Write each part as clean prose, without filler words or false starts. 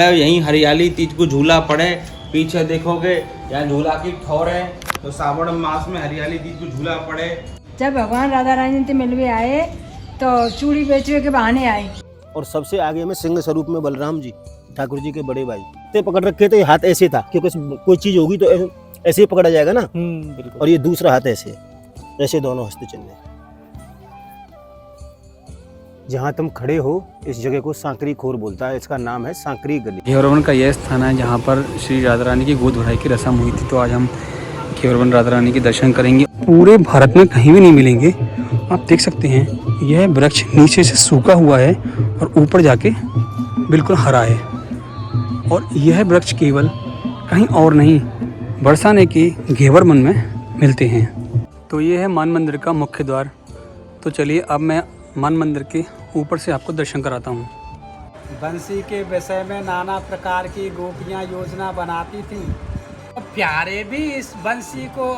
यहीं हरियाली तीज को झूला पड़े, पीछे देखोगे यहाँ झूला की ठौर है। तो सावन मास में हरियाली तीज को झूला पड़े। जब भगवान राधा रानी से मिलवे आए तो चूड़ी बेचने के बहाने आए। और सबसे आगे में सिंह स्वरूप में बलराम जी, ठाकुर जी के बड़े भाई ते पकड़ रखे थे। हाथ ऐसे था क्योंकि कोई चीज होगी तो ऐसे ही पकड़ा जाएगा ना। और ये दूसरा हाथ ऐसे, ऐसे दोनों हंसते चलने। जहाँ तुम खड़े हो इस जगह को सांकरी खोर बोलता है। इसका नाम है सांकरी गली। घेवरवन का यह स्थान है जहाँ पर श्री राधा रानी की गोद भराई की रस्म हुई थी। तो आज हम घेवरवन राधा रानी के दर्शन करेंगे। पूरे भारत में कहीं भी नहीं मिलेंगे। आप देख सकते हैं यह वृक्ष नीचे से सूखा हुआ है और ऊपर जाके बिल्कुल हरा है। और यह वृक्ष केवल कहीं और नहीं बरसाने के घेवरवन में मिलते हैं। तो ये है मान मंदिर का मुख्य द्वार। तो चलिए अब मैं मान मंदिर के ऊपर से आपको दर्शन कराता हूँ। बंसी के विषय में नाना प्रकार की गोपियाँ योजना बनाती थीं। प्यारे भी इस बंसी को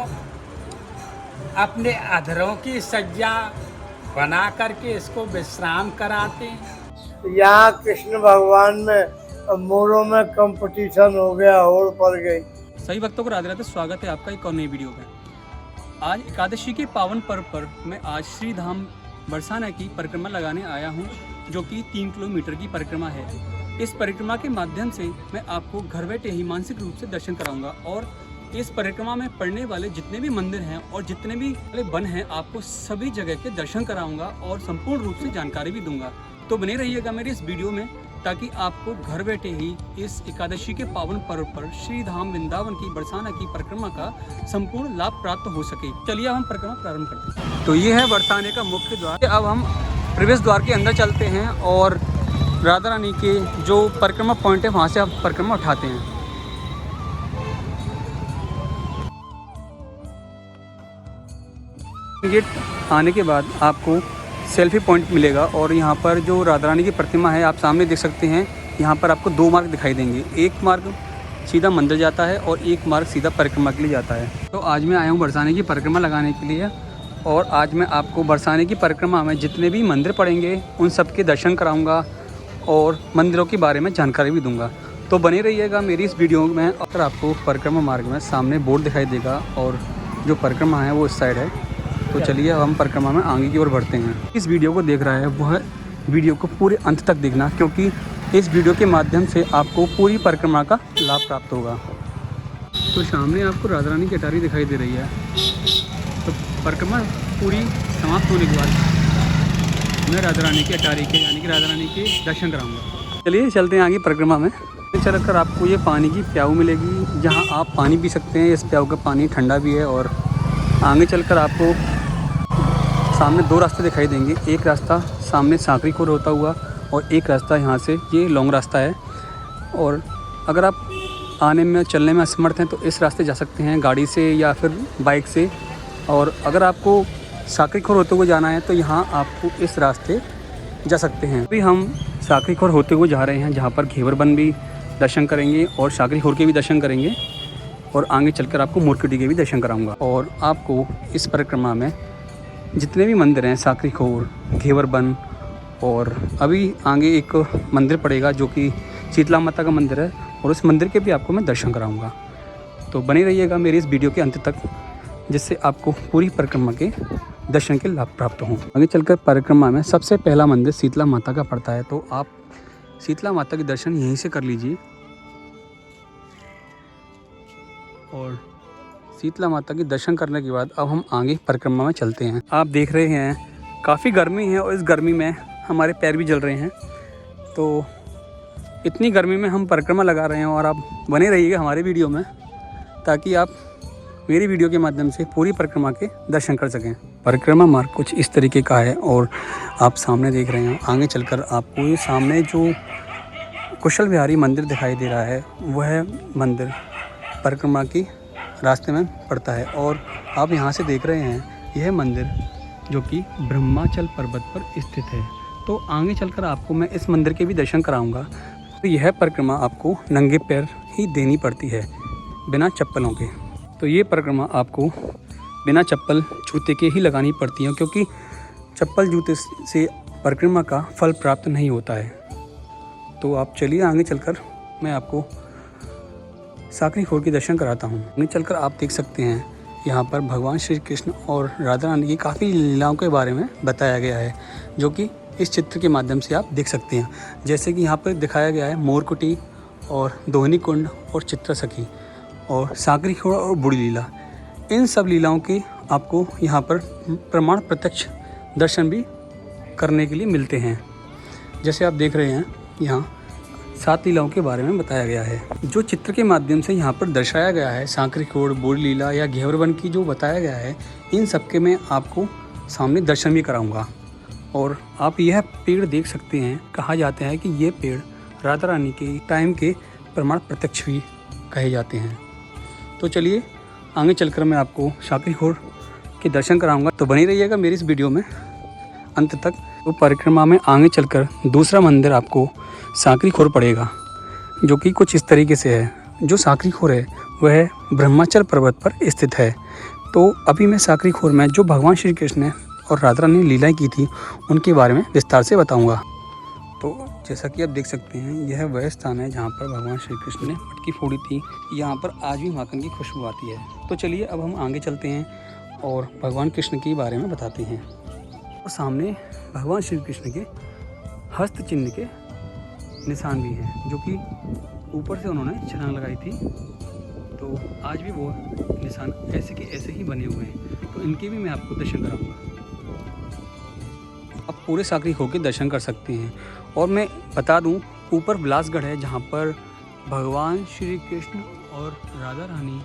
अपने अधरों की सज्जा बना करके इसको विश्राम कराते। यहाँ कृष्ण भगवान में मोरों में कंपटीशन हो गया, होड़ पड़ गई। सभी भक्तों को राधे राधे, स्वागत है आपका एक और नई वीडियो में। आज एकादशी के पावन पर्व पर मैं आज श्री धाम बरसाना की परिक्रमा लगाने आया हूं, जो कि 3 किलोमीटर की परिक्रमा है। इस परिक्रमा के माध्यम से मैं आपको घर बैठे ही मानसिक रूप से दर्शन कराऊंगा और इस परिक्रमा में पड़ने वाले जितने भी मंदिर हैं और जितने भी वन हैं, आपको सभी जगह के दर्शन कराऊंगा और संपूर्ण रूप से जानकारी भी दूंगा। तो बने रहिएगा मेरी इस वीडियो में, ताकि आपको घर बैठे ही इस एकादशी के पावन पर्व पर श्री धाम वृंदावन की बरसाना की परिक्रमा का संपूर्ण लाभ प्राप्त हो सके। चलिए अब हम परिक्रमा प्रारंभ करते हैं। तो ये है बरसाने का मुख्य द्वार। अब हम प्रवेश द्वार के अंदर चलते हैं और राधा रानी के जो परिक्रमा पॉइंट है वहाँ से आप परिक्रमा उठाते हैं। गेट आने के बाद आपको सेल्फी पॉइंट मिलेगा और यहाँ पर जो राधा रानी की प्रतिमा है आप सामने देख सकते हैं। यहाँ पर आपको 2 मार्ग दिखाई देंगे। एक मार्ग सीधा मंदिर जाता है और एक मार्ग सीधा परिक्रमा के लिए जाता है। तो आज मैं आया हूँ बरसाने की परिक्रमा लगाने के लिए और आज मैं आपको बरसाने की परिक्रमा में जितने भी मंदिर पड़ेंगे उन सब के दर्शन कराऊँगा और मंदिरों के बारे में जानकारी भी दूँगा। तो बने रहिएगा मेरी इस वीडियो में। और आपको परिक्रमा मार्ग में सामने बोर्ड दिखाई देगा और जो परिक्रमा है वो इस साइड है। तो चलिए हम परिक्रमा में आगे की ओर बढ़ते हैं। इस वीडियो को देख रहा है वह वीडियो को पूरे अंत तक देखना, क्योंकि इस वीडियो के माध्यम से आपको पूरी परिक्रमा का लाभ प्राप्त होगा। तो सामने आपको राधा रानी की अटारी दिखाई दे रही है। तो परिक्रमा पूरी समाप्त होने के बाद मैं राधा रानी की अटारी के यानी कि राधा रानी के दर्शन कराऊंगा। चलिए चलते हैं आगे परिक्रमा में। चलकर आपको ये पानी की प्याऊ मिलेगी, जहाँ आप पानी पी सकते हैं। इस प्याऊ का पानी ठंडा भी है। और आगे चलकर आपको सामने 2 रास्ते दिखाई देंगे। एक रास्ता सामने सांकरी खोर होता हुआ और एक रास्ता यहाँ से, ये लॉन्ग रास्ता है। और अगर आप आने में चलने में असमर्थ हैं तो इस रास्ते जा सकते हैं गाड़ी से या फिर बाइक से। और अगर आपको सांकरी खोर होते हुए जाना है तो यहाँ आपको इस रास्ते जा सकते हैं। अभी हम सांकरी खोर होते हुए जा रहे हैं, जहाँ पर घेवरवन भी दर्शन करेंगे और सांकरी खोर के भी दर्शन करेंगे और आगे चलकर आपको मोरकुटी के भी दर्शन कराऊंगा। और आपको इस परिक्रमा में जितने भी मंदिर हैं, सांकरी खोर, घेवरवन और अभी आगे एक मंदिर पड़ेगा जो कि शीतला माता का मंदिर है, और उस मंदिर के भी आपको मैं दर्शन कराऊंगा। तो बने रहिएगा मेरी इस वीडियो के अंत तक, जिससे आपको पूरी परिक्रमा के दर्शन के लाभ प्राप्त हों। आगे चलकर परिक्रमा में सबसे पहला मंदिर शीतला माता का पड़ता है। तो आप शीतला माता के दर्शन यहीं से कर लीजिए। और शीतला माता के दर्शन करने के बाद अब हम आगे परिक्रमा में चलते हैं। आप देख रहे हैं काफ़ी गर्मी है और इस गर्मी में हमारे पैर भी जल रहे हैं। तो इतनी गर्मी में हम परिक्रमा लगा रहे हैं और आप बने रहिएगा हमारे वीडियो में, ताकि आप मेरी वीडियो के माध्यम से पूरी परिक्रमा के दर्शन कर सकें। परिक्रमा मार्ग कुछ इस तरीके का है और आप सामने देख रहे हैं। आगे चलकर आपको ये सामने जो कुशल विहारी मंदिर दिखाई दे रहा है वह मंदिर परिक्रमा की रास्ते में पड़ता है। और आप यहाँ से देख रहे हैं यह मंदिर जो कि ब्रह्माचल पर्वत पर स्थित है। तो आगे चलकर आपको मैं इस मंदिर के भी दर्शन कराऊंगा। तो यह परिक्रमा आपको नंगे पैर ही देनी पड़ती है, बिना चप्पलों के। तो ये परिक्रमा आपको बिना चप्पल जूते के ही लगानी पड़ती है, क्योंकि चप्पल जूते से परिक्रमा का फल प्राप्त नहीं होता है। तो आप चलिए आगे चलकर मैं आपको साकरी खोर के दर्शन कराता हूँ। आगे चलकर आप देख सकते हैं यहाँ पर भगवान श्री कृष्ण और राधा रानी की काफ़ी लीलाओं के बारे में बताया गया है, जो कि इस चित्र के माध्यम से आप देख सकते हैं। जैसे कि यहाँ पर दिखाया गया है मोरकुटी और दोहनी कुंड और चित्र सखी और साकरी खोर और बूढ़ी लीला। इन सब लीलाओं के आपको यहाँ पर प्रमाण प्रत्यक्ष दर्शन भी करने के लिए मिलते हैं। जैसे आप देख रहे हैं यहाँ 7 लीलाओं के बारे में बताया गया है, जो चित्र के माध्यम से यहाँ पर दर्शाया गया है। साकरी खोर, बूढ़ी लीला या घेवर वन की जो बताया गया है, इन सब के मैं आपको सामने दर्शन भी कराऊंगा। और आप यह पेड़ देख सकते हैं, कहा जाता है कि ये पेड़ राधा रानी के टाइम के प्रमाण प्रत्यक्ष भी कहे जाते हैं। तो चलिए आगे चलकर मैं आपको साकरी खोर के दर्शन कराऊंगा, तो बनी रहिएगा मेरी इस वीडियो में अंत तक। तो परिक्रमा में आगे चलकर दूसरा मंदिर आपको साकरी खोर पड़ेगा, जो कि कुछ इस तरीके से है। जो साकरी खोर है वह ब्रह्माचल पर्वत पर स्थित है। तो अभी मैं साकरी खोर में जो भगवान श्री कृष्ण ने और राधा रानी ने लीलाएँ की थी उनके बारे में विस्तार से बताऊंगा। तो जैसा कि आप देख सकते हैं, यह वह स्थान है जहाँ पर भगवान श्री कृष्ण ने मटकी फोड़ी थी। यहाँ पर आज भी माखन की खुशबू आती है। तो चलिए अब हम आगे चलते हैं और भगवान कृष्ण के बारे में बताते हैं। और सामने भगवान श्री कृष्ण के हस्त चिन्ह के निशान भी हैं, जो कि ऊपर से उन्होंने छलांग लगाई थी। तो आज भी वो निशान ऐसे के ऐसे ही बने हुए हैं, तो इनके भी मैं आपको दर्शन कराऊंगा। आप पूरे साकरी खोर के दर्शन कर सकते हैं। और मैं बता दूं, ऊपर बिलासगढ़ है जहां पर भगवान श्री कृष्ण और राधा रानी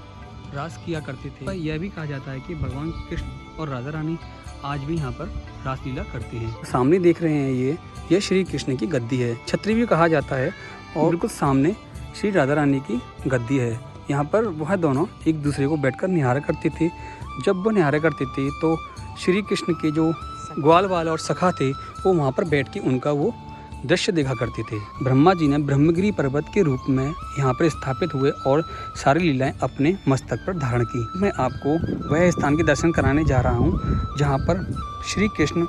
रास किया करते थे। यह भी कहा जाता है कि भगवान कृष्ण और राधा रानी आज भी यहाँ पर रासलीला करते हैं। सामने देख रहे हैं ये श्री कृष्ण की गद्दी है, छत्री भी कहा जाता है। और बिल्कुल सामने श्री राधा रानी की गद्दी है। यहाँ पर वह दोनों एक दूसरे को बैठकर निहारा करते थे। जब वो निहारा करते थे तो श्री कृष्ण के जो ग्वाल वाल और सखा थे वो वहाँ पर बैठ के उनका वो दृश्य देखा करते थे। ब्रह्मा जी ने ब्रह्मगिरी पर्वत के रूप में यहाँ पर स्थापित हुए और सारी लीलाएं अपने मस्तक पर धारण की। मैं आपको वह स्थान के दर्शन कराने जा रहा हूँ जहाँ पर श्री कृष्ण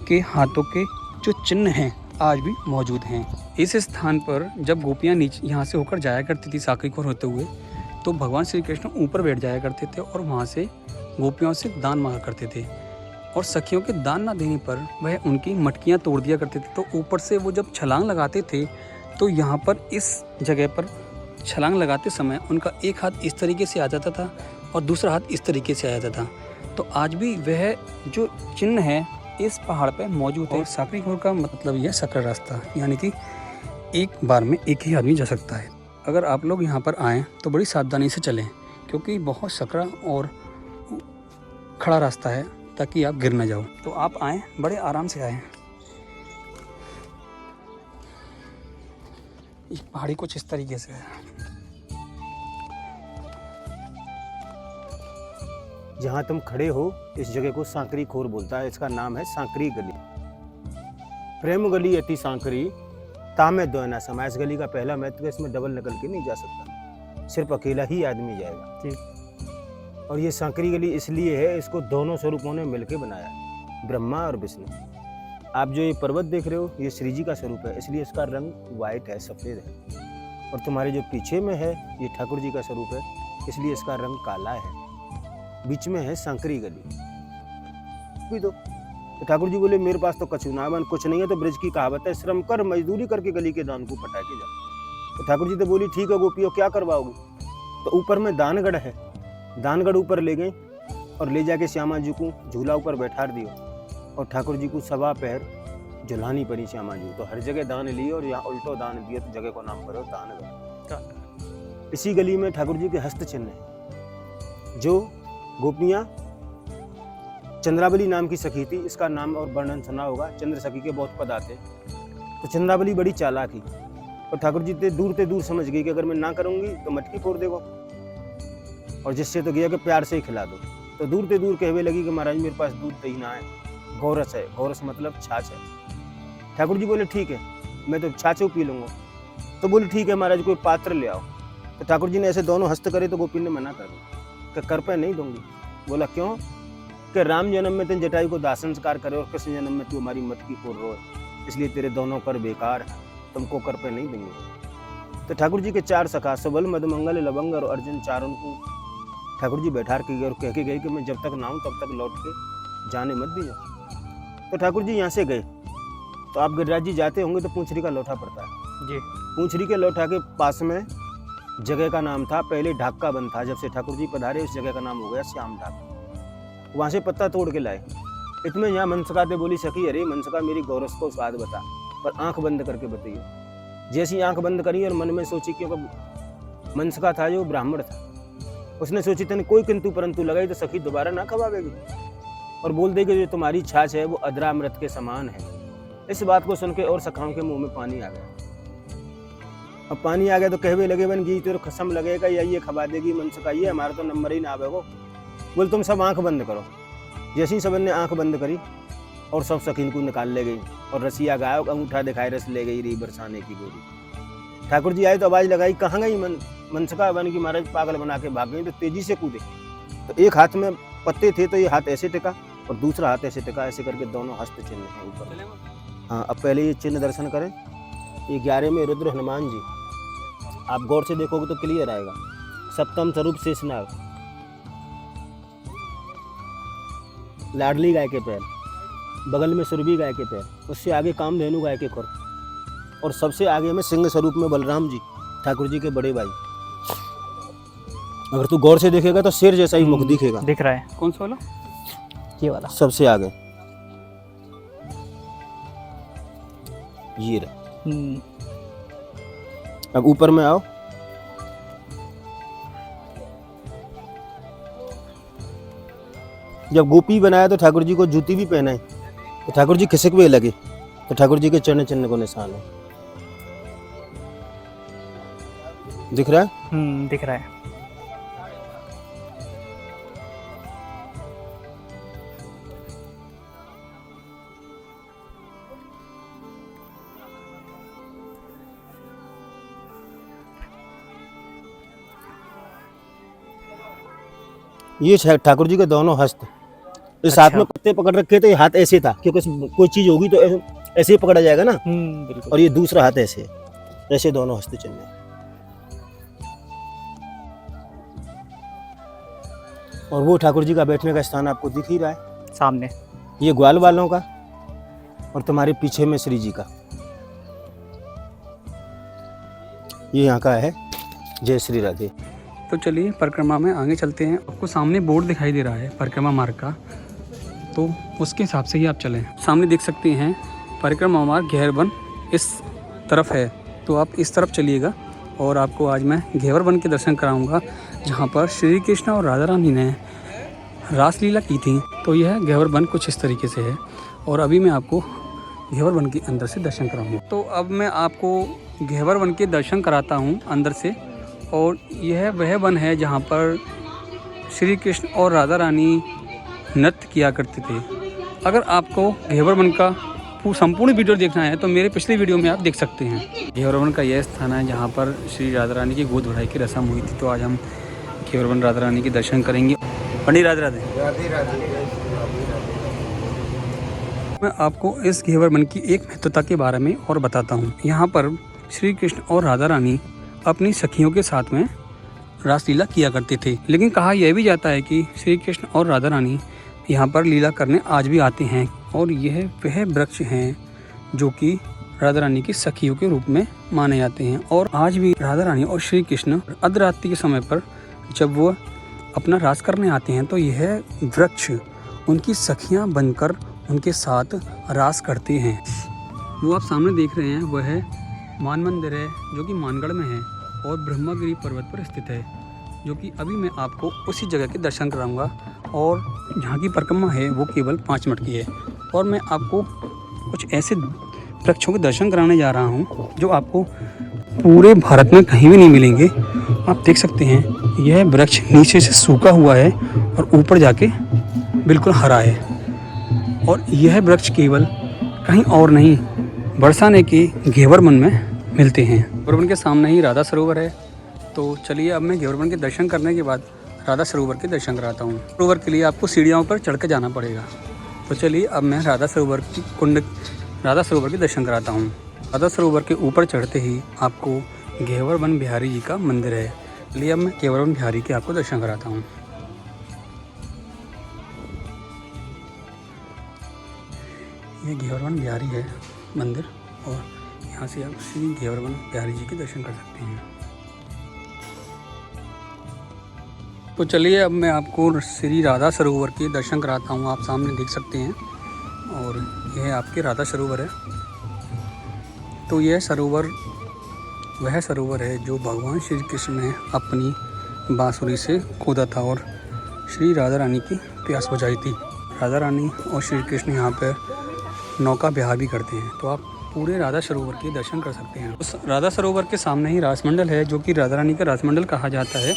के हाथों के जो चिन्ह हैं आज भी मौजूद हैं। इस स्थान पर जब गोपियाँ नीचे यहाँ से होकर जाया करती थी साकरी खोर होते हुए, तो भगवान श्री कृष्ण ऊपर बैठ जाया करते थे और वहाँ से गोपियों से दान मांगा करते थे। और सखियों के दान ना देने पर वह उनकी मटकियाँ तोड़ दिया करते थे। तो ऊपर से वो जब छलांग लगाते थे तो यहाँ पर इस जगह पर छलांग लगाते समय उनका एक हाथ इस तरीके से आ जाता था और दूसरा हाथ इस तरीके से आ जाता था। तो आज भी वह जो चिन्ह है इस पहाड़ पे मौजूद है। साकरी खोर का मतलब यह सकरा रास्ता, यानी कि एक बार में एक ही आदमी जा सकता है। अगर आप लोग यहाँ पर आएँ तो बड़ी सावधानी से चलें, क्योंकि बहुत सकरा और खड़ा रास्ता है, ताकि आप गिर न जाओ। तो आप आएँ, बड़े आराम से आएँ। ये पहाड़ी कुछ इस तरीके से है। जहाँ तुम खड़े हो इस जगह को साकरी खोर बोलता है। इसका नाम है साकरी गली। प्रेम गली अति सांकरी तामे दोना समय। इस गली का पहला महत्व है, इसमें डबल निकल के नहीं जा सकता, सिर्फ अकेला ही आदमी जाएगा। ठीक। और ये साकरी गली इसलिए है, इसको दोनों स्वरूपों ने मिलकर बनाया, ब्रह्मा और विष्णु। आप जो ये पर्वत देख रहे हो ये श्री जी का स्वरूप है, इसलिए इसका रंग वाइट है, सफ़ेद है। और तुम्हारे जो पीछे में है ये ठाकुर जी का स्वरूप है, इसलिए इसका रंग काला है। बीच में है साकरी गली भी। तो ठाकुर जी बोले मेरे पास तो कछुनावन कुछ नहीं है, तो ब्रज की कहावत है, श्रम कर मजदूरी करके गली के दान को पटा के जा। तो ठाकुर जी तो बोली ठीक है गोपियों क्या करवाओगे। तो ऊपर में दानगढ़ है, दानगढ़ ऊपर ले गए और ले जाके श्यामा जी को झूला ऊपर बैठा दियो और ठाकुर जी को सवा पैर झुलानी पड़ी श्यामा जी। तो हर जगह दान लिए और यहाँ उल्टो दान दिए, तो जगह को नाम करो दानगढ़। इसी गली में ठाकुर जी के हस्त चिन्ह है। जो गोपियाँ चंद्रावली नाम की सखी थी, इसका नाम और वर्णन सुना होगा, चंद्र सखी के बहुत पद आते। तो चंद्रावली बड़ी चालाक थी और ठाकुर जी ते दूर समझ गई कि अगर मैं ना करूँगी तो मटकी फोड़ देगा, और जिससे तो गया कि प्यार से ही खिला दो। तो दूर कहवे लगी कि महाराज मेरे पास दूध दही ना है, गौरस है। गौरस मतलब छाछ है। ठाकुर जी बोले ठीक है मैं तो छाछ पी लूँगा। तो बोले ठीक है महाराज कोई पात्र ले आओ। तो ठाकुर जी ने ऐसे दोनों हस्त करे तो गोपी ने मना कर दिया कि कर पे नहीं दूंगी। बोला क्यों? कि राम जन्म में तेन जटायु को दाह संस्कार करे और कृष्ण जन्म में तू हमारी मटकी फोड़ रो है, इसलिए तेरे दोनों कर बेकार है, तुमको कर पे नहीं देंगे। तो ठाकुर जी के 4 सखा सबल मधुमंगल लवंग और अर्जुन चारों को ठाकुर जी बैठा के गए और कह के गए कि मैं जब तक ना आऊँ तब तक लौट के जाने मत दीजिए। तो ठाकुर जी यहाँ से गए तो आप गिरिराज जी जाते होंगे तो पूंछरी का लोठा पड़ता है जी। पूंछरी के लोठा के पास में जगह का नाम था, पहले ढाका बंद था। जब से ठाकुर जी पधारे उस जगह का नाम हो गया श्याम ढाक। वहाँ से पत्ता तोड़ के लाए। इतने यहाँ मनसका दे बोली सखी, अरे मनसका मेरी गौरस को स्वाद बता, पर आंख बंद करके बताइए। जैसी आंख बंद करी और मन में सोची, क्योंकि मनसका था जो ब्राह्मण था, उसने सोची तने कोई किंतु परंतु लगाई तो सखी दोबारा ना खवावेगी और बोल देगी जो तुम्हारी छाछ है वो अदरामृत के समान है। इस बात को सुन के और सखाओं के मुंह में पानी आ गया। अब पानी आ गया तो कहवे लगे बन गई तो कसम लगेगा या ये खवा देगी मनसका, ये हमारा तो नंबर ही ना आवेगो। बोल तुम सब आंख बंद करो। जैसे ही सबन ने आंख बंद करी और सब सखीन को निकाल ले गई और रसिया गायक अंगूठा दिखाए रस ले गई री बरसाने की गोरी। ठाकुर जी आए तो आवाज लगाई, कहाँ गई मनसका? बन की महाराज पागल बना के भाग गई। तो तेजी से कूदे तो एक हाथ में पत्ते थे तो ये हाथ ऐसे टिका और दूसरा हाथ ऐसे टिका, ऐसे करके दोनों हस्त चिन्ह हैं ऊपर। हाँ, अब पहले ये चिन्ह दर्शन करें। ये 11 में रुद्र हनुमान जी, आप गौर से देखोगे तो क्लियर आएगा। सप्तम स्वरूप शेषनाग, लाडली गाय के पैर, बगल में सुरभि गाय के पैर, उससे आगे कामधेनु गाय के खुर और सबसे आगे में सिंह स्वरूप में बलराम जी, ठाकुर जी के बड़े भाई। अगर तू गौर से देखेगा तो शेर जैसा ही मुख दिखेगा। दिख रहा है। कौन सा वाला? ये वाला सबसे आगे ये रहा। अब ऊपर में आओ। जब गोपी बनाया तो ठाकुर जी को जूती भी पहनाई तो ठाकुर जी खिसक भी लगे, तो ठाकुर जी के चरण चिन्ह को निशान है। दिख रहा है? दिख रहा है। ये ठाकुर जी के दोनों हस्त, इस हाथ में पत्ते पकड़ रखे थे, ये हाथ ऐसे था क्योंकि कोई चीज होगी तो ऐसे ही पकड़ा जाएगा ना। बिल्कुल। और ये दूसरा हाथ ऐसे, ऐसे दोनों हस्त चिन्ह हैं। और वो ठाकुर जी का बैठने का स्थान आपको दिख ही रहा है सामने। ये ग्वाल वालों का और तुम्हारे पीछे में श्री जी का। ये यहाँ का है जय श्री राधे। तो चलिए परिक्रमा में आगे चलते हैं। आपको सामने बोर्ड दिखाई दे रहा है परिक्रमा मार्ग का, तो उसके हिसाब से ही आप चलें। सामने देख सकते हैं परिक्रमा मार्ग घेवर इस तरफ है, तो आप इस तरफ चलिएगा और आपको आज मैं घेवर वन के दर्शन कराऊंगा, जहां पर श्री कृष्ण और राधा रानी ने रासलीला की थी। तो यह घेवर वन कुछ इस तरीके से है और अभी मैं आपको घेवर वन के अंदर से दर्शन कराऊंगा। तो अब मैं आपको घेवर वन के दर्शन कराता हूँ अंदर से। और यह वह वन है जहाँ पर श्री कृष्ण और राधा रानी नृत्य किया करते थे। अगर आपको घेवर वन का संपूर्ण वीडियो देखना है तो मेरे पिछले वीडियो में आप देख सकते हैं। घेवर वन का यह स्थान है जहाँ पर श्री राधा रानी की गोद भराई की रस्म हुई थी। तो आज हम घेवर वन राधा रानी के दर्शन करेंगे। पंडित राधे राधे। मैं आपको इस घेवर वन की एक महत्वता के बारे में और बताता हूँ। यहाँ पर श्री कृष्ण और राधा रानी अपनी सखियों के साथ में रासलीला किया करते थे। लेकिन कहा यह भी जाता है कि श्री कृष्ण और राधा रानी यहाँ पर लीला करने आज भी आते हैं। और यह वह वृक्ष हैं जो कि राधा रानी की सखियों के रूप में माने जाते हैं। और आज भी राधा रानी और श्री कृष्ण अर्धरात्रि के समय पर जब वो अपना रास करने आते हैं तो यह वृक्ष उनकी सखियाँ बनकर उनके साथ रास करते हैं। वो आप सामने देख रहे हैं वह मान मंदिर है जो कि मानगढ़ में है और ब्रह्मगिरी पर्वत पर स्थित है, जो कि अभी मैं आपको उसी जगह के दर्शन कराऊंगा। और जहाँ की परिक्रमा है वो केवल 5 मिनट की है। और मैं आपको कुछ ऐसे वृक्षों के दर्शन कराने जा रहा हूँ जो आपको पूरे भारत में कहीं भी नहीं मिलेंगे। आप देख सकते हैं यह वृक्ष नीचे से सूखा हुआ है और ऊपर जाके बिल्कुल हरा है। और यह वृक्ष केवल कहीं और नहीं बरसाने के घेवर वन में मिलते हैं। घेवर वन के सामने ही राधा सरोवर है। तो चलिए अब मैं घेवर वन के दर्शन करने के बाद राधा सरोवर के दर्शन कराता हूँ। सरोवर के लिए आपको सीढ़ियों पर चढ़ कर जाना पड़ेगा। तो चलिए अब मैं राधा सरोवर के दर्शन कराता हूँ। राधा सरोवर के ऊपर चढ़ते ही आपको घेवर वन बिहारी जी का मंदिर है। चलिए अब मैं घेवर वन बिहारी के आपको दर्शन कराता हूँ। ये घेवर वन बिहारी है मंदिर, और यहाँ से आप श्री घेवर वन बिहारी जी के दर्शन कर सकते हैं। तो चलिए अब मैं आपको श्री राधा सरोवर के दर्शन कराता हूँ। आप सामने देख सकते हैं, और यह आपके राधा सरोवर है। तो यह सरोवर वह सरोवर है जो भगवान श्री कृष्ण ने अपनी बांसुरी से खोदा था और श्री राधा रानी की प्यास बुझाई थी। राधा रानी और श्री कृष्ण यहाँ पर नौका विहार भी करते हैं। तो आप पूरे राधा सरोवर के दर्शन कर सकते हैं। उस राधा सरोवर के सामने ही रासमंडल है, जो कि राधा रानी का रासमंडल कहा जाता है।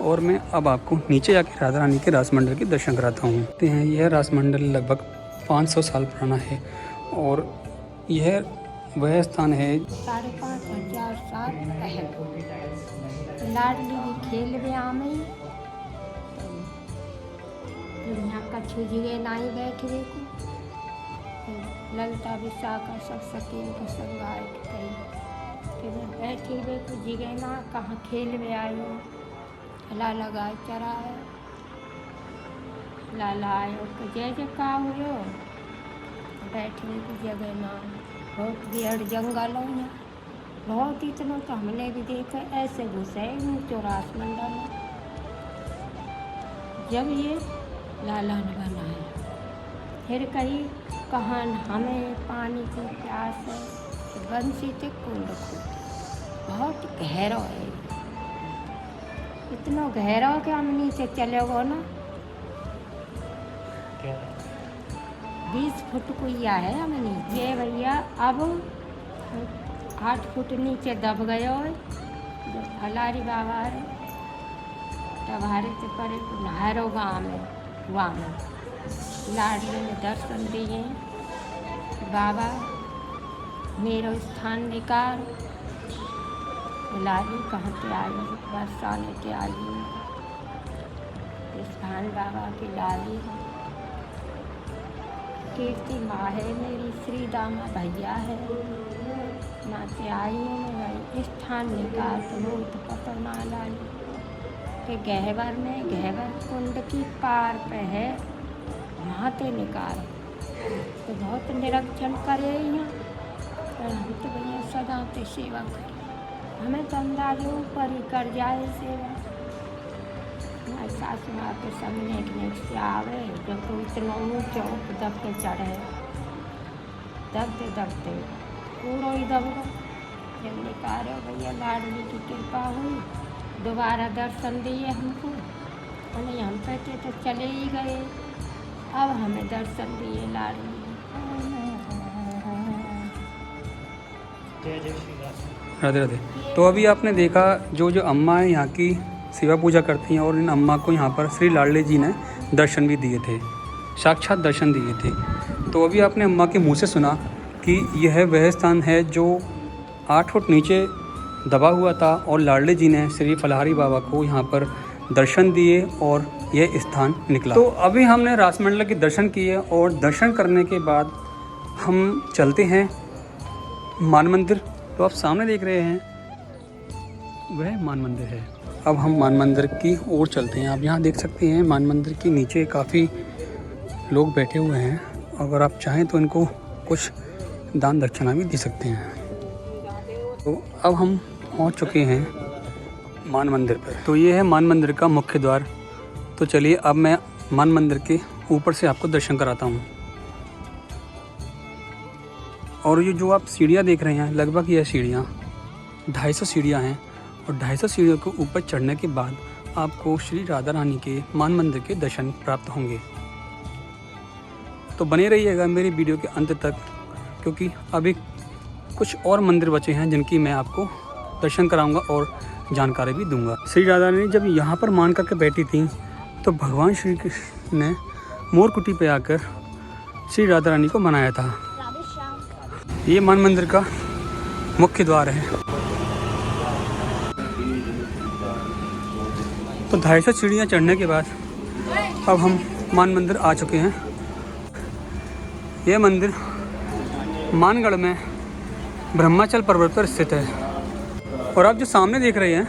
और मैं अब आपको नीचे जाके राधा रानी के रासमंडल के दर्शन कराता हूँ। देखते हैं, यह रासमंडल लगभग 500 साल पुराना है, और यह वह स्थान है 5,500 साल पहले लाडली भी खेल में आमे यहाँ कछु जगह नहीं बैठे को ललता विशाखा सब सकेल का संगार कही फिर बैठे हुए को जगह ना कहाँ खेल में आई हला लगा चरा है लाला आयो तो जय जयका हो बैठने की जगह ना बहुत बिहड़ जंगल हो यहाँ बहुत इतना तो हमने भी देखा ऐसे घुसे ऊँचो रासमंडल में जब ये लाला ने बनाया फिर कही कहाँ हमें पानी की प्यास है तो बंसी से कुंड खोद बहुत गहरा है इतना गहरा कि हम नीचे चले गो ना 20 फुट कुइया है हम नीचे ये भैया अब 8 फुट नीचे दब गए हो जो हलारी बाबा है तबारे से परे नहरों गाँव में वहाँ में लाडली ने दर्शन दिए बाबा मेरा स्थान निकाल लाली कहाँ पे आई बरसाने के आई स्थान बाबा की लाली कीर्ति माँ है मेरी श्री दामा भैया है नाते आई हूँ मैं भाई स्थान निकाल तो वो तो पता ना लाली के गहवर में गहवर कुंड की पार पे है नहाते निकाल तो बहुत निरीक्षण करे यहाँ पर हम तो भैया सदा ते सेवा करें हमें तो अंदाज ऊपर ही कर जाए सेवा हमारे सासू माँ के सामने से आवे जब तो इतना ऊँचा दबते चढ़े दबते पूरा ही दब गए जब निकाले भैया लाडली की कृपा हुई दोबारा दर्शन दिए हमको नहीं हम कहते तो चले ही गए अब हमें दर्शन दिए लाडली राधे राधे। तो अभी आपने देखा जो अम्मा है यहाँ की सेवा पूजा करती हैं, और इन अम्मा को यहाँ पर श्री लाडली जी ने दर्शन भी दिए थे, साक्षात दर्शन दिए थे। तो अभी आपने अम्मा के मुंह से सुना कि यह वह स्थान है जो 8 फुट नीचे दबा हुआ था, और लाडली जी ने श्री फलाहारी बाबा को यहाँ पर दर्शन दिए और यह स्थान निकला। तो अभी हमने रासमंडल के दर्शन किए, और दर्शन करने के बाद हम चलते हैं मान मंदिर। तो आप सामने देख रहे हैं वह मान मंदिर है। अब हम मान मंदिर की ओर चलते हैं। आप यहाँ देख सकते हैं मान मंदिर के नीचे काफ़ी लोग बैठे हुए हैं, अगर आप चाहें तो इनको कुछ दान दक्षिणा भी दे सकते हैं। तो अब हम पहुँच चुके हैं मान मंदिर पर। तो ये है मान मंदिर का मुख्य द्वार। तो चलिए अब मैं मान मंदिर के ऊपर से आपको दर्शन कराता हूँ। और ये जो आप सीढ़ियाँ देख रहे हैं, लगभग यह सीढ़ियाँ 250 सीढ़ियाँ हैं, और 250 सीढ़ियों के ऊपर चढ़ने के बाद आपको श्री राधा रानी के मान मंदिर के दर्शन प्राप्त होंगे। तो बने रहिएगा मेरी वीडियो के अंत तक, क्योंकि अभी कुछ और मंदिर बचे हैं जिनकी मैं आपको दर्शन कराऊंगा और जानकारी भी दूंगा। श्री राधा रानी जब यहाँ पर मान करके बैठी थी तो भगवान श्री कृष्ण ने मोरकुटी पे आकर श्री राधा रानी को मनाया था। ये मान मंदिर का मुख्य द्वार है। तो 250 सीढ़ियाँ चढ़ने के बाद अब हम मान मंदिर आ चुके हैं। यह मंदिर मानगढ़ में ब्रह्माचल पर्वत पर स्थित है। और आप जो सामने देख रहे हैं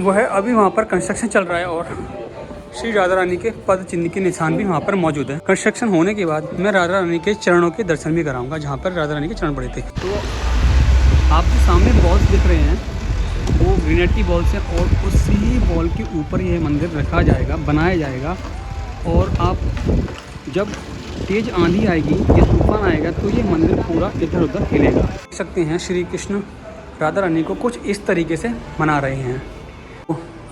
वो है अभी वहाँ पर कंस्ट्रक्शन चल रहा है और श्री राधा रानी के पद चिन्ह के निशान भी वहाँ पर मौजूद है। कंस्ट्रक्शन होने के बाद मैं राधा रानी के चरणों के दर्शन भी कराऊंगा जहाँ पर राधा रानी के चरण पड़े थे। तो आप जो सामने बॉल्स दिख रहे हैं वो ग्रेनाइट की बॉल्स हैं और उसी बॉल के ऊपर ये मंदिर रखा जाएगा, बनाया जाएगा। और आप जब तेज़ आंधी आएगी या तूफान आएगा तो ये मंदिर पूरा इधर उधर हिलेगा। देख सकते हैं श्री कृष्ण राधा रानी को कुछ इस तरीके से मना रहे हैं।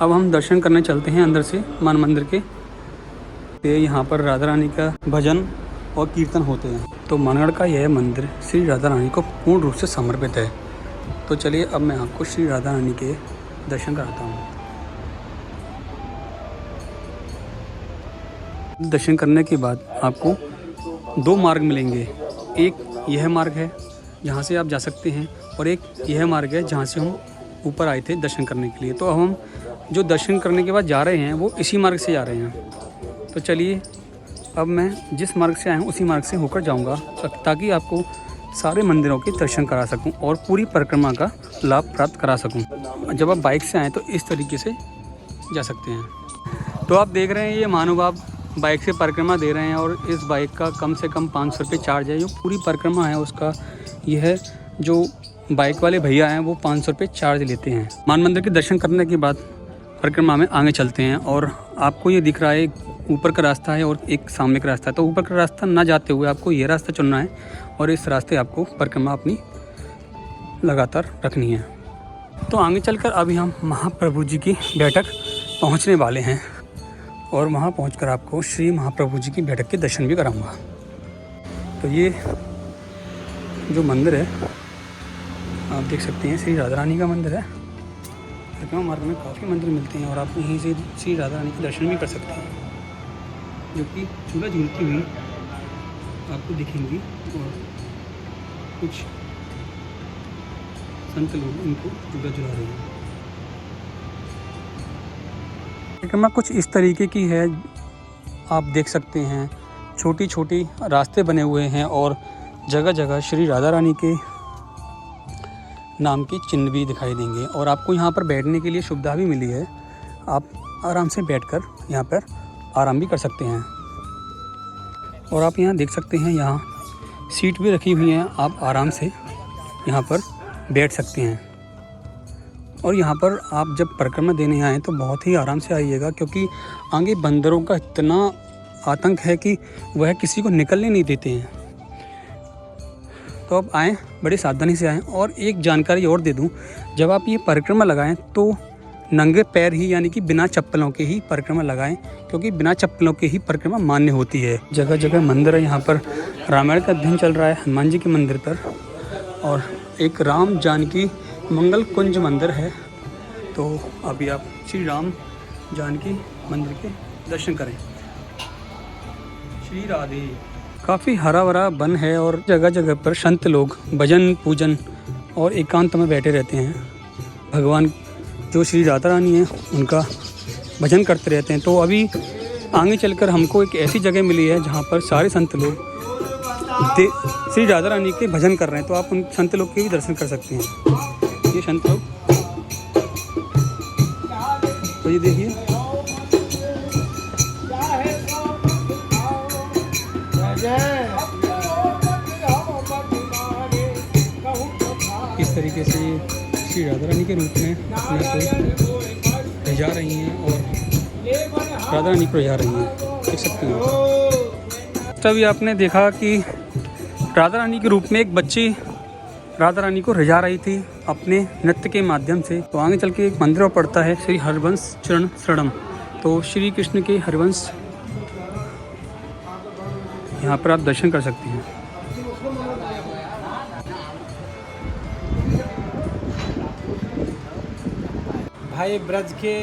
अब हम दर्शन करने चलते हैं अंदर से मान मंदिर के। यहाँ पर राधा रानी का भजन और कीर्तन होते हैं। तो मानगढ़ का यह मंदिर श्री राधा रानी को पूर्ण रूप से समर्पित है। तो चलिए अब मैं आपको श्री राधा रानी के दर्शन कराता हूँ। दर्शन करने के बाद आपको दो मार्ग मिलेंगे। एक यह मार्ग है जहाँ से आप जा सकते हैं और एक यह मार्ग है जहाँ से हम ऊपर आए थे दर्शन करने के लिए। तो अब हम जो दर्शन करने के बाद जा रहे हैं वो इसी मार्ग से जा रहे हैं। तो चलिए अब मैं जिस मार्ग से आया हूँ उसी मार्ग से होकर जाऊँगा ताकि आपको सारे मंदिरों के दर्शन करा सकूँ और पूरी परिक्रमा का लाभ प्राप्त करा सकूँ। जब आप बाइक से आएँ तो इस तरीके से जा सकते हैं। तो आप देख रहे हैं ये महानुभाव बाइक से परिक्रमा दे रहे हैं और इस बाइक का कम से कम 500 रुपये चार्ज है। जो पूरी परिक्रमा है उसका यह जो बाइक वाले भैया हैं वो 500 रुपये चार्ज लेते हैं। मान मंदिर के दर्शन करने के बाद परिक्रमा में आगे चलते हैं और आपको ये दिख रहा है एक ऊपर का रास्ता है और एक सामने का रास्ता है। तो ऊपर का रास्ता ना जाते हुए आपको ये रास्ता चुनना है और इस रास्ते आपको परिक्रमा अपनी लगातार रखनी है। तो आगे चलकर अभी हम महाप्रभु जी की बैठक पहुँचने वाले हैं और वहाँ पहुँचकर आपको श्री महाप्रभु जी की बैठक के दर्शन भी कराऊँगा। तो ये जो मंदिर है आप देख सकते हैं श्री राधा रानी का मंदिर है। परिक्रमा मार्ग में काफ़ी मंदिर मिलते हैं और आप यहीं से श्री राधा रानी के दर्शन भी कर सकते हैं, जो कि झूला झूलती हुई आपको दिखेंगी और कुछ संत लोग इनको झूला झुला रहे हैं। परिक्रमा कुछ इस तरीके की है, आप देख सकते हैं छोटी छोटी रास्ते बने हुए हैं और जगह जगह श्री राधा रानी के नाम के चिन्ह भी दिखाई देंगे और आपको यहाँ पर बैठने के लिए सुविधा भी मिली है। आप आराम से बैठकर यहाँ पर आराम भी कर सकते हैं और आप यहाँ देख सकते हैं यहाँ सीट भी रखी हुई हैं, आप आराम से यहाँ पर बैठ सकते हैं। और यहाँ पर आप जब परिक्रमा देने आएँ तो बहुत ही आराम से आइएगा क्योंकि आगे बंदरों का इतना आतंक है कि वह किसी को निकलने नहीं देते हैं। तो अब आएँ बड़ी सावधानी से आएँ। और एक जानकारी और दे दूँ, जब आप ये परिक्रमा लगाएं तो नंगे पैर ही यानी कि बिना चप्पलों के ही परिक्रमा लगाएं क्योंकि बिना चप्पलों के ही परिक्रमा मान्य होती है। जगह जगह मंदिर है, यहाँ पर रामायण का अध्ययन चल रहा है हनुमान जी के मंदिर पर और एक राम जानकी मंगल कुंज मंदिर है। तो अभी आप श्री राम जानकी मंदिर के दर्शन करें। श्री राधे। काफ़ी हरा भरा वन है और जगह जगह पर संत लोग भजन पूजन और एकांत में बैठे रहते हैं। भगवान जो श्री राधा रानी है उनका भजन करते रहते हैं। तो अभी आगे चलकर हमको एक ऐसी जगह मिली है जहाँ पर सारे संत लोग श्री राधा रानी के भजन कर रहे हैं। तो आप उन संत लोग के भी दर्शन कर सकते हैं। ये संत लोग तो ये देखिए इस तरीके से श्री राधा रानी के रूप में अपने को रिझा रही हैं और राधा रानी को रिझा रही हैं, देख सकते हैं। तभी आपने देखा कि राधा रानी के रूप में एक बच्ची राधा रानी को रिझा रही थी अपने नृत्य के माध्यम से। तो आगे चल के एक मंदिर पड़ता है श्री हरिवंश चरण शरणम। तो श्री कृष्ण के हरिवंश यहाँ पर आप दर्शन कर सकते हैं। भाई ब्रज के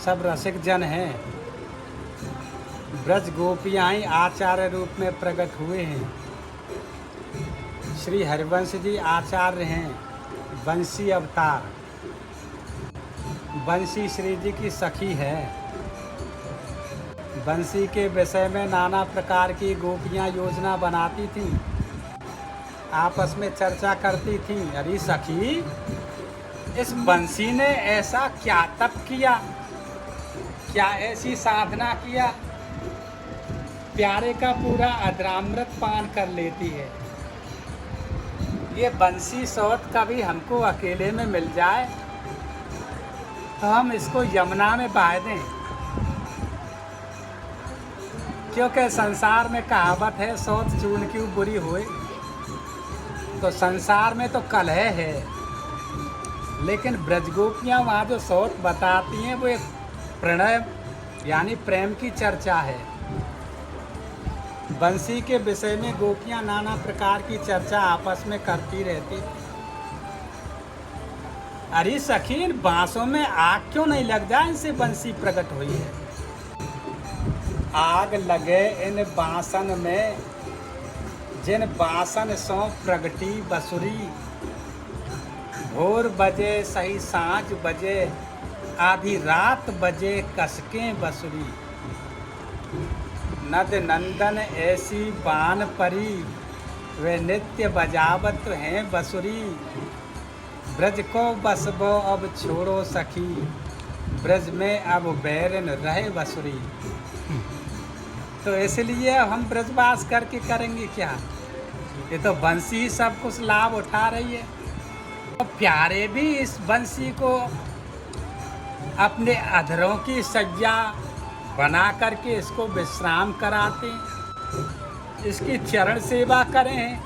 सब रसिक जन हैं, ब्रज गोपियाँ ही आचार्य रूप में प्रकट हुए हैं। श्री हरिवंश जी आचार्य हैं, बंसी अवतार। बंसी श्री जी की सखी है। बंसी के विषय में नाना प्रकार की गोपियाँ योजना बनाती थीं आपस में चर्चा करती थी, अरे सखी इस बंसी ने ऐसा क्या तप किया, क्या ऐसी साधना किया, प्यारे का पूरा अधरामृत पान कर लेती है। ये बंसी सौत कभी हमको अकेले में मिल जाए तो हम इसको यमुना में बहा दें, क्योंकि संसार में कहावत है सौत चूर्ण क्यों बुरी होए। तो संसार में तो कलह है, लेकिन ब्रजगोपियाँ वहाँ जो सौत बताती हैं वो एक प्रणय यानी प्रेम की चर्चा है। बंसी के विषय में गोपियाँ नाना प्रकार की चर्चा आपस में करती रहती। अरे सखी इन बांसों में आग क्यों नहीं लग जाए, इनसे बंसी प्रकट हुई है। आग लगे इन बांसन में, जिन बांसन सो प्रगटी बसुरी। भोर बजे सही सांझ बजे, आधी रात बजे कसके बसुरी। नद नंदन ऐसी बान परी, वे नित्य बजावत हैं बसुरी। ब्रज को बसबो अब छोड़ो सखी, ब्रज में अब बैरन रहे बसुरी। तो इसलिए अब हम ब्रजवास करके करेंगे क्या, ये तो बंसी सब कुछ लाभ उठा रही है। तो प्यारे भी इस बंसी को अपने अधरों की सज्जा बना करके इसको विश्राम कराते, इसकी चरण सेवा करें।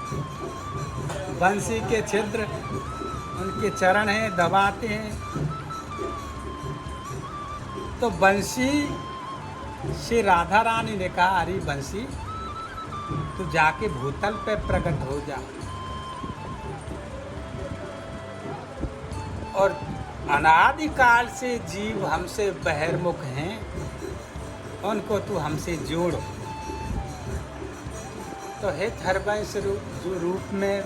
बंसी के छिद्र उनके चरण हैं, दबाते हैं। तो बंसी श्री राधा रानी ने कहा, अरे बंसी तू जाके भूतल पे प्रकट हो जा, और अनादिकाल से जीव हमसे बहिर्मुख हैं, उनको तू हमसे जोड़। तो हे हरवंश रूप में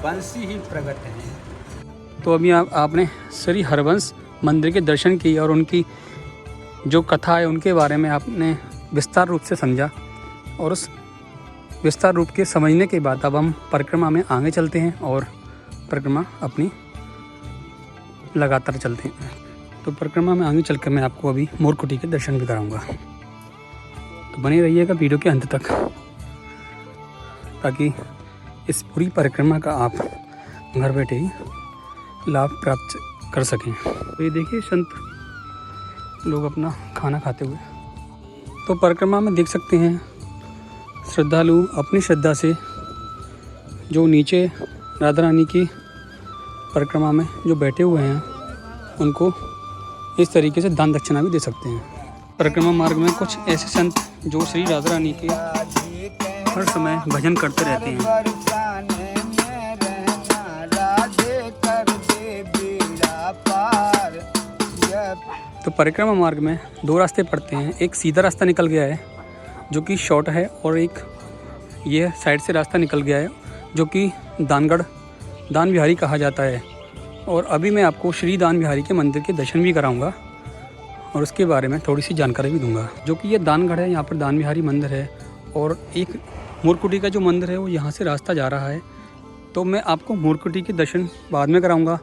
बंसी ही प्रकट है। तो अभी आपने श्री हरवंश मंदिर के दर्शन किए और उनकी जो कथा है उनके बारे में आपने विस्तार रूप से समझा, और उस विस्तार रूप के समझने के बाद अब हम परिक्रमा में आगे चलते हैं और परिक्रमा अपनी लगातार चलते हैं। तो परिक्रमा में आगे चलकर मैं आपको अभी मोरकुटी के दर्शन भी कराऊंगा। तो बने रहिएगा वीडियो के अंत तक, ताकि इस पूरी परिक्रमा का आप घर बैठे ही लाभ प्राप्त कर सकें। तो ये देखिए संत लोग अपना खाना खाते हुए। तो परिक्रमा में देख सकते हैं श्रद्धालु अपनी श्रद्धा से जो नीचे राधा रानी की परिक्रमा में जो बैठे हुए हैं उनको इस तरीके से दान दक्षिणा भी दे सकते हैं। परिक्रमा मार्ग में कुछ ऐसे संत जो श्री राधा रानी के हर समय भजन करते रहते हैं। तो परिक्रमा मार्ग में दो रास्ते पड़ते हैं, एक सीधा रास्ता निकल गया है जो कि शॉर्ट है, और एक ये साइड से रास्ता निकल गया है जो कि दानगढ़ दान बिहारी कहा जाता है। और अभी मैं आपको श्री दान बिहारी के मंदिर के दर्शन भी कराऊंगा और उसके बारे में थोड़ी सी जानकारी भी दूंगा। जो कि ये दानगढ़ है, यहाँ पर दान बिहारी मंदिर है, और एक मोरकुटी का जो मंदिर है वो यहाँ से रास्ता जा रहा है। तो मैं आपको मोरकुटी के दर्शन बाद में कराऊंगा,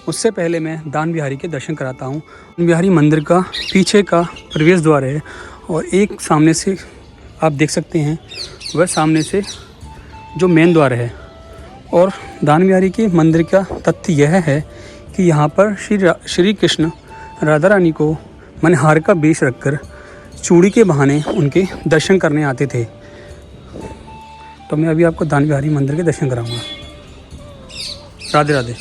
उससे पहले मैं दान बिहारी के दर्शन कराता हूँ। दान बिहारी मंदिर का पीछे का प्रवेश द्वार है, और एक सामने से आप देख सकते हैं वह सामने से जो मेन द्वार है। और दान बिहारी के मंदिर का तथ्य यह है कि यहाँ पर श्री कृष्ण राधा रानी को मनहार का वेश रखकर चूड़ी के बहाने उनके दर्शन करने आते थे। तो मैं अभी आपको दान बिहारी मंदिर के दर्शन कराऊंगा। राधे राधे।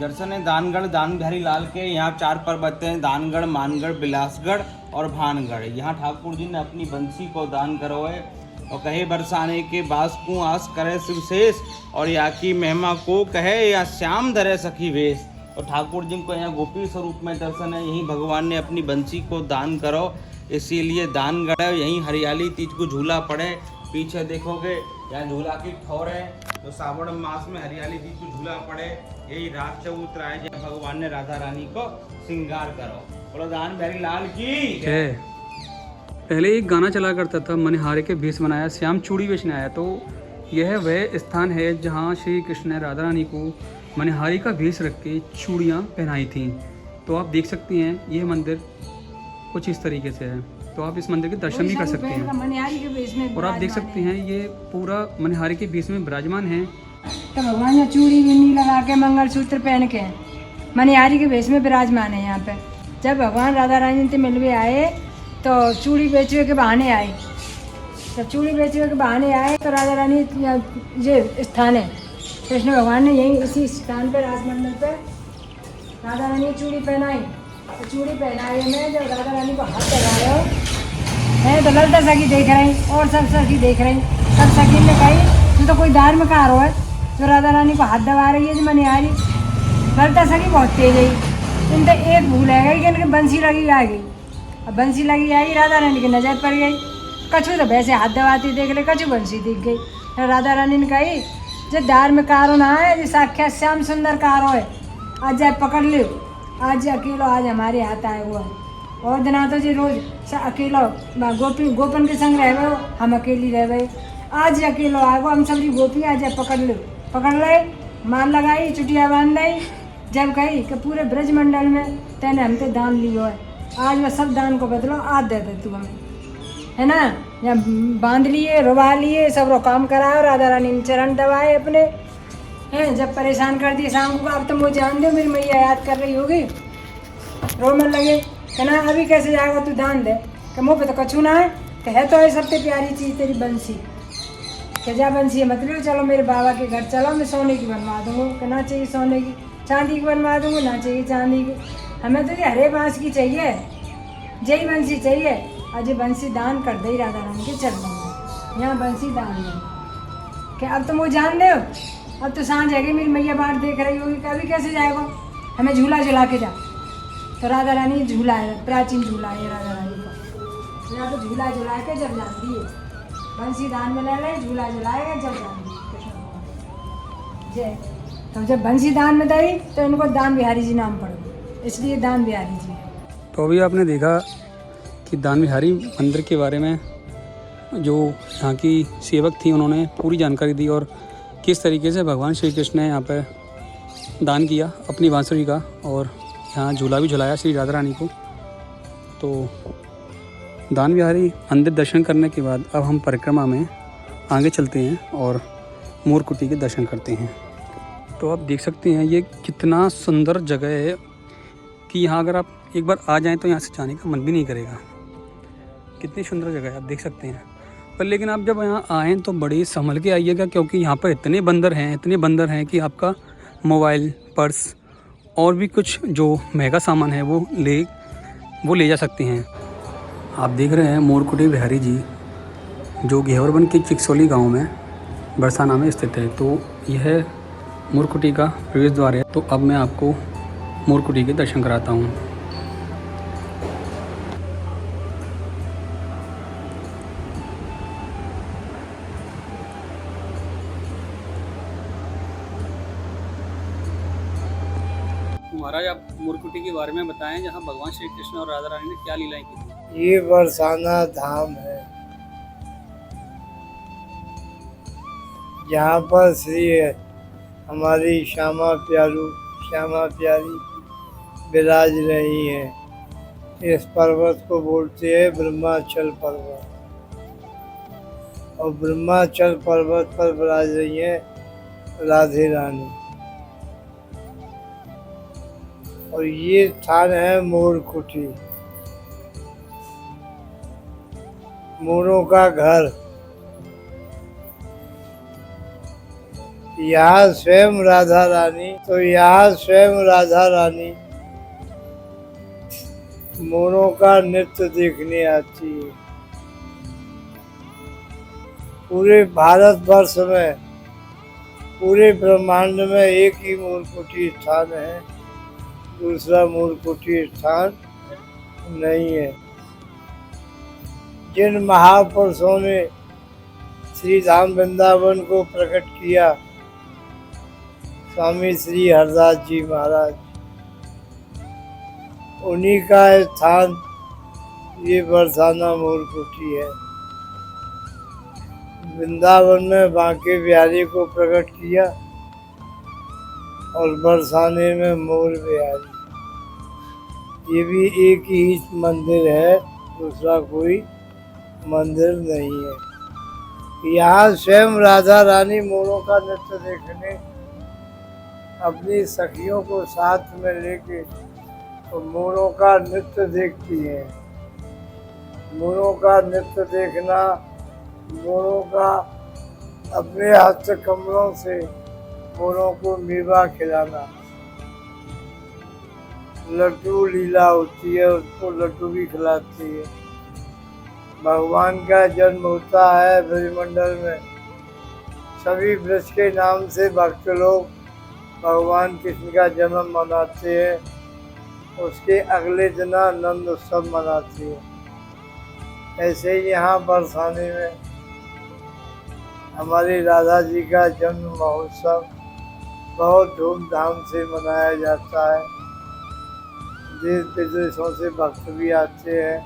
दर्शन है दानगढ़ दान बिहारी लाल के। यहाँ 4 पर्वत हैं, दानगढ़, मानगढ़, बिलासगढ़ और भानगढ़। यहाँ ठाकुर जी ने अपनी बंसी को दान करो है, और कहे बरसाने के बास को आस करे शिवशेष, और यहाँ की महिमा को कहे या श्याम धरे सखी वेश। और ठाकुर जी को यहाँ गोपी स्वरूप में दर्शन है, यहीं भगवान ने अपनी बंसी को दान करो, इसीलिए दानगढ़ है। यहीं हरियाली तीज को झूला पड़े, पीछे देखोगे यहाँ झूला की ठौर है। तो सावन मास में हरियाली तीज को झूला पड़े, यही रात चबूतरा है जब भगवान ने राधा रानी को श्रृंगार करो। बोलो दान बिहारी लाल की जय। पहले एक गाना चला करता था, मनहारे के भेष बनाया श्याम चूड़ी बेचने आया। तो यह वह स्थान है जहाँ श्री कृष्ण ने राधा रानी को मनिहारी का भेष रख के चूड़ियाँ पहनाई थीं। तो आप देख सकती हैं यह मंदिर कुछ इस तरीके से है। तो आप इस मंदिर के दर्शन भी कर सकते हैं मनिहारी के वेश में और आप देख सकते हैं ये पूरा मनिहारी के बीच में विराजमान है। तो भगवान यहाँ चूड़ी बिंदी लगा के मंगलसूत्र पहन के मनिहारी के वेश में विराजमान है यहाँ पे। जब भगवान राधा रानी से मिलवे आए तो चूड़ी बेचवे के बहाने आए। जब चूड़ी बेचवे के बहाने आए तो राधा रानी ये स्थान है, कृष्ण भगवान ने यही इसी स्थान पर राजमंडल पर राधा रानी चूड़ी पहनाई। तो चूड़ी पहनाई में जब राधा रानी को हाथ लगा रहे हो है तो ललता सखी देख रही और सब सखी देख रही। सब सखी ने कही तो कोई धार्मिक आरो है जो राधा रानी को हाथ दबा रही है। जो मनिहारी ललता सखी बहुत तेज है, इनसे एक भूल है गई कि इनकी बंसी लगी आ गई। अब बंसी लगी आई, राधा रानी की नज़र पड़ गई। कछु तो वैसे हाथ दबाती देख ले, कछु बंसी दिख गई। फिर राधा रानी ने कही जो धार्मिक कारो ना है, जो साक्षात श्याम सुंदर कारो है, आज जाए पकड़ लो। आज अकेलो आज हमारे हाथ आए हुआ है। और दिना तो जी रोज अकेलो गोपन के संग रह गए, हम अकेली रह गए। आज अकेलो आए वो हम सबरी गोपी आज पकड़ लो। पकड़ ले, माल लगाई, चुटिया बांध दी। जब कही कि पूरे ब्रज मंडल में तेने हमसे दान लियो है, आज वह सब दान को बदलो, आज दे दे तू हमें, है ना। या बांध लिए, रुबा लिए, सब रो काम कराओ। राधा रानी ने चरण दबाए अपने, हैं जब परेशान कर दिए शाम को। अब तो मुझे जान दो मेरी मैया याद कर रही होगी, रोमन लगे कहना अभी कैसे जाएगा तू दान दे। कि मुँह पे तो कछू ना है तो ये सबसे प्यारी चीज़ तेरी बंसी। कि जा बंसी है मतलब चलो मेरे बाबा के घर चलो, मैं सोने की बनवा दूँगा। कि ना चाहिए सोने की, चांदी की बनवा दूँगा, ना चाहिए चांदी की, हमें तो ये हरे बाँस की चाहिए, जय बंसी चाहिए। आज ये बंसी दान कर दे राधा रानी के चरणों में, यहाँ बंसी दान दे। कि अब तो मुझे जान दे, अब तो सांझ है मेरी मैया बाहर देख रही होगी कि अभी कैसे जाएगा, हमें झूला झुला के जा। तो राधा रानी झूला है, प्राचीन झूला है राधा रानी का। यहाँ तो झूला झुला के जब जानती है, बंसी दान में ले ले, झूला झुलाएगा जब जानती जय। तो जब बंसी दान में दी तो इनको दान बिहारी जी नाम पड़ गए, इसलिए दान बिहारी जी। तो अभी आपने देखा कि दान बिहारी मंदिर के बारे में जो यहाँ की सेवक थी उन्होंने पूरी जानकारी दी और किस तरीके से भगवान श्री कृष्ण ने यहाँ पर दान किया अपनी बांसुरी का और यहाँ झूला भी झुलाया श्री राधा रानी को। तो दान बिहारी मंदिर दर्शन करने के बाद अब हम परिक्रमा में आगे चलते हैं और मोर कुटी के दर्शन करते हैं। तो आप देख सकते हैं ये कितना सुंदर जगह है कि यहाँ अगर आप एक बार आ जाएं तो यहाँ से जाने का मन भी नहीं करेगा। कितनी सुंदर जगह है आप देख सकते हैं। पर लेकिन आप जब यहाँ आएँ तो बड़ी संभल के आइएगा, क्योंकि यहाँ पर इतने बंदर हैं कि आपका मोबाइल, पर्स और भी कुछ जो महंगा सामान है वो ले जा सकते हैं। आप देख रहे हैं मोर कुटी बिहारी जी जो घेवरबन के चिकसोली गांव में बरसाना में स्थित है। तो यह मोर कुटी का प्रवेश द्वार है। तो अब मैं आपको मोर कुटी के दर्शन कराता हूँ। महाराज आप मोर कुटी के बारे में बताएं, जहाँ भगवान श्री कृष्ण और राधा रानी ने क्या लीलाएं की थी। ये बरसाना धाम है, जहाँ पर श्री हमारी श्यामा प्यारी विराज रही हैं। इस पर्वत को बोलते हैं ब्रह्माचल पर्वत, और ब्रह्माचल पर्वत पर विराज रही हैं राधे रानी। और ये स्थान है मोर कुटी, मोरों का घर। यहाँ स्वयं राधा रानी मोरों का नृत्य देखने आती है। पूरे भारतवर्ष में, पूरे ब्रह्मांड में एक ही मोर कुटी स्थान है, दूसरा मोर कुटी स्थान नहीं है। जिन महापुरुषों ने श्री धाम वृंदावन को प्रकट किया, स्वामी श्री हरदास जी महाराज, उन्हीं का स्थान ये बरसाना मोर कुटी है। वृंदावन में बांके बिहारी को प्रकट किया और बरसाने में मोर बिहारी। ये भी एक ही मंदिर है, दूसरा कोई मंदिर नहीं है। यहाँ स्वयं राधा रानी मोरों का नृत्य देखने अपनी सखियों को साथ में लेके तो मोरों का नृत्य देखती है। मोरों का नृत्य देखना, मोरों का अपने हस्त कमलों से मोरों को मेवा खिलाना, लड्डू लीला होती है, उसको लड्डू भी खिलाती है। भगवान का जन्म होता है ब्रजमंडल में, सभी ब्रज के नाम से भक्त लोग भगवान कृष्ण का जन्म मनाते हैं। उसके अगले दिन आनंद उत्सव मनाते हैं। ऐसे ही यहाँ बरसाने में हमारी राधा जी का जन्म महोत्सव बहुत धूमधाम से मनाया जाता है। देश विदेशों से भक्त भी आते हैं।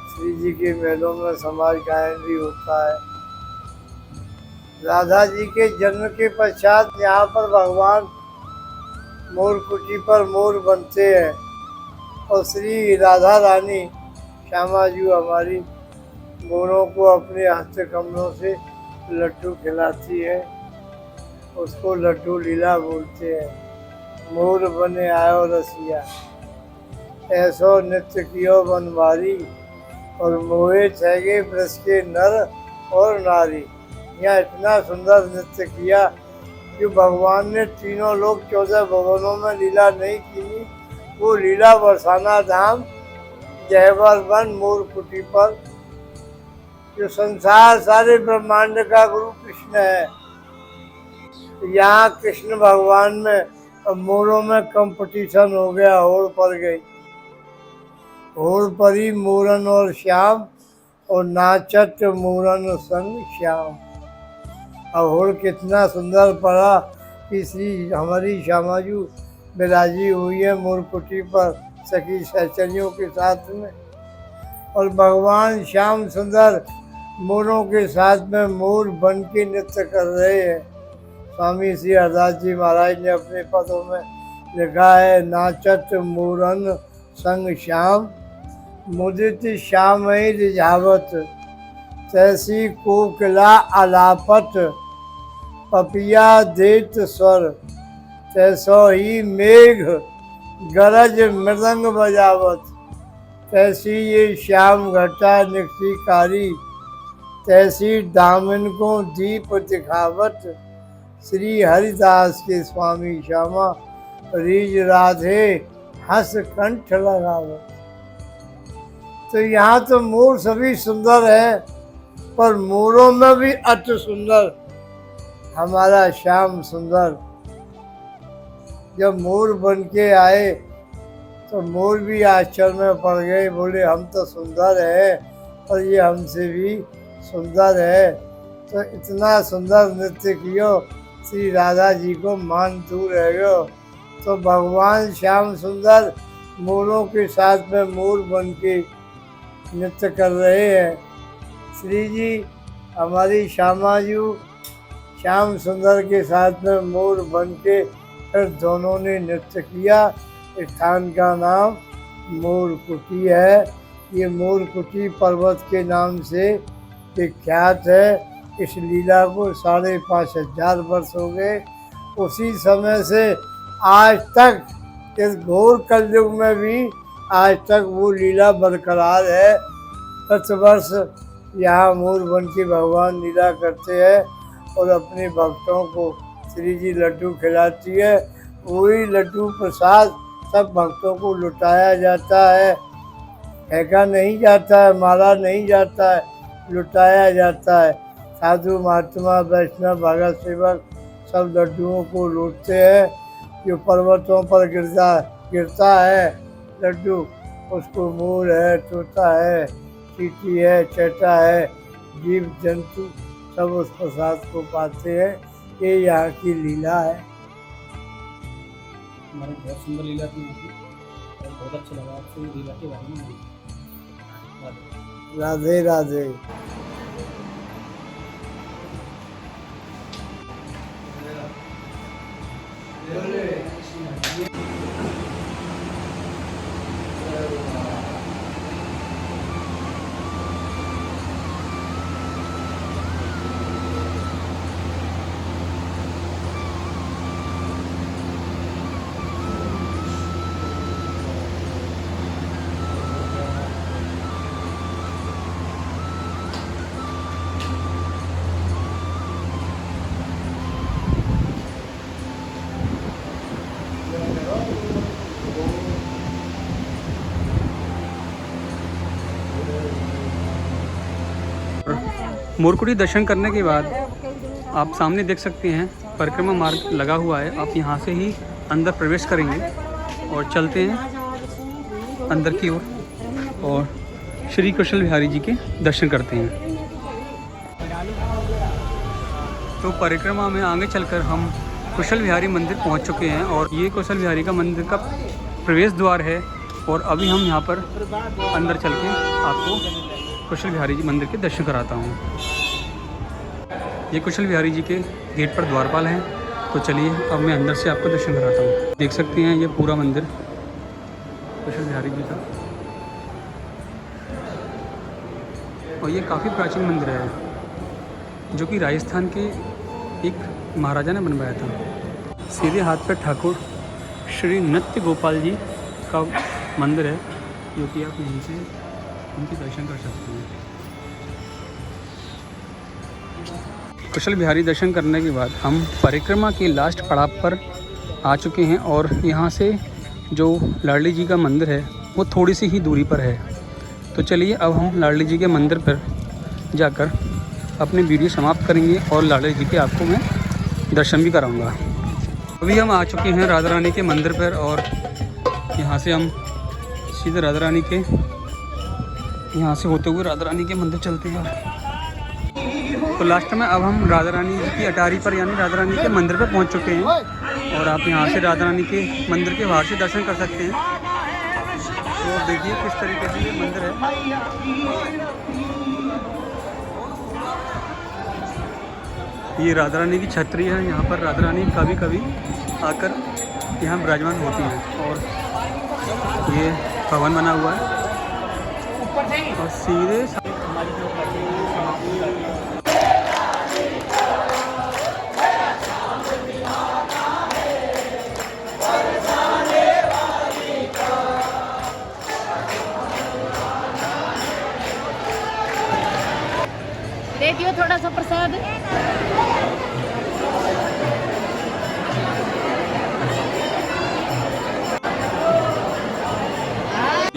श्री जी के मेलों में समाज गायन भी होता है। राधा जी के जन्म के पश्चात यहाँ पर भगवान मोर कुटी पर मोर बनते हैं और श्री राधा रानी श्यामा जी हमारी मोरों को अपने हस्त कमलों से लड्डू खिलाती है। उसको लड्डू लीला बोलते हैं। मोर बने आयो रसिया, ऐसो नृत्य कियो बनवारी, और मोहे छगे ब्रज के नर और नारी। यहाँ इतना सुंदर नृत्य किया कि भगवान ने तीनों लोग 14 भवनों में लीला नहीं की। वो लीला बरसाना धाम जयवर वन मोर कुटी पर, जो संसार सारे ब्रह्मांड का गुरु कृष्ण है, यहाँ कृष्ण भगवान में मोरों में कंपटीशन हो गया, होड़ पड़ गई। होड़ पड़ी मोरन और श्याम, और नाचत मोरन संग श्याम। अब होड़ कितना सुंदर पड़ा कि श्री हमारी श्यामाजू बिराजी हुई है मोरकुटी पर सखी सहचरियों के साथ में, और भगवान श्याम सुंदर मोरों के साथ में मोर बन के नृत्य कर रहे हैं। स्वामी श्री हरदास जी महाराज ने अपने पदों में लिखा है, नाचत मोरन संग श्याम, मुदित श्याम रिझावत, तैसी कोकिला आलापत, पपिया देत स्वर, तैसो ही मेघ गरज मृदंग बजावत, तैसी ये श्याम घटा निक्षिकारी, तैसी दामन को दीप दिखावत, श्री हरिदास के स्वामी श्यामा, रीज राधे हंस कंठ लगावत। तो यहाँ तो मोर सभी सुंदर है, पर मोरों में भी अति सुंदर हमारा श्याम सुंदर। जब मोर बन के आए तो मोर भी आश्चर्य में पड़ गए, बोले हम तो सुंदर है और ये हमसे भी सुंदर है। तो इतना सुंदर नृत्य कियो, श्री राधा जी को मान दूर रह गयो। तो भगवान श्याम सुंदर मोरों के साथ में मोर बन के नृत्य कर रहे हैं। श्री जी हमारी श्यामाजू श्याम सुंदर के साथ में मोर बन के फिर दोनों ने नृत्य किया। स्थान का नाम मोरकुटी है। ये मोरकुटी पर्वत के नाम से विख्यात है। इस लीला को 5,500 वर्ष हो गए। उसी समय से आज तक इस घोर कलयुग में भी आज तक वो लीला बरकरार है। प्रतिवर्ष यहाँ मोर बन के भगवान लीला करते हैं और अपने भक्तों को श्री जी लड्डू खिलाती है। वही लड्डू प्रसाद सब भक्तों को लुटाया जाता है। फेंका नहीं जाता है, मारा नहीं जाता है, लुटाया जाता है। साधु महात्मा वैष्णव भगत सेवक सब लड्डुओं को लूटते हैं। जो पर्वतों पर गिरता है लड्डू, उसको मोर है, तोता है, चींटी है, चैता है, जीव जंतु सब उस प्रसाद को पाते हैं। ये यहाँ की लीला है। हमारी बहुत सुंदर लीला थी और बहुत अच्छा लगा आपसे लीला के बारे में। राधे राधे। मोरकुटी दर्शन करने के बाद आप सामने देख सकते हैं परिक्रमा मार्ग लगा हुआ है। आप यहाँ से ही अंदर प्रवेश करेंगे और चलते हैं अंदर की ओर और श्री कुशल बिहारी जी के दर्शन करते हैं। तो परिक्रमा में आगे चलकर हम कुशल बिहारी मंदिर पहुंच चुके हैं और ये कुशल बिहारी का मंदिर का प्रवेश द्वार है और अभी हम यहाँ पर अंदर चल के आपको कुशल बिहारी जी मंदिर के दर्शन कराता हूँ। ये कुशल बिहारी जी के गेट पर द्वारपाल हैं। तो चलिए अब मैं अंदर से आपको दर्शन कराता हूँ। देख सकते हैं ये पूरा मंदिर कुशल बिहारी जी का, और ये काफ़ी प्राचीन मंदिर है जो कि राजस्थान के एक महाराजा ने बनवाया था। सीधे हाथ पर ठाकुर श्री नृत्य गोपाल जी का मंदिर है जो कि आप यहीं से उनके दर्शन कर सकते हैं। कुशल बिहारी दर्शन करने के बाद हम परिक्रमा के लास्ट पड़ाव पर आ चुके हैं और यहाँ से जो लाडली जी का मंदिर है वो थोड़ी सी ही दूरी पर है। तो चलिए अब हम लाडली जी के मंदिर पर जाकर अपनी वीडियो समाप्त करेंगे और लाडली जी के आपको मैं दर्शन भी कराऊंगा। अभी हम आ चुके हैं राधा रानी के मंदिर पर और यहाँ से हम सीधे राधा रानी के यहाँ से होते हुए राधा रानी के मंदिर चलते हैं। तो लास्ट में अब हम राधा रानी की अटारी पर यानी राधा रानी के मंदिर पर पहुँच चुके हैं और आप यहाँ से राधा रानी के मंदिर के बाहर से दर्शन कर सकते हैं। तो देखिए किस तरीके से ये मंदिर है। ये राधा रानी की छतरी है। यहाँ पर राधा रानी कभी कभी आकर यहाँ विराजमान होती हैं और ये भवन बना हुआ है और सीधे दे दियो थोड़ा सा प्रसाद।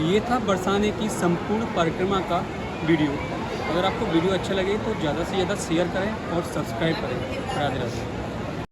ये था बरसाने की संपूर्ण परिक्रमा का वीडियो। अगर आपको वीडियो अच्छा लगे तो ज़्यादा से ज़्यादा शेयर करें और सब्सक्राइब करें। राधे राधे।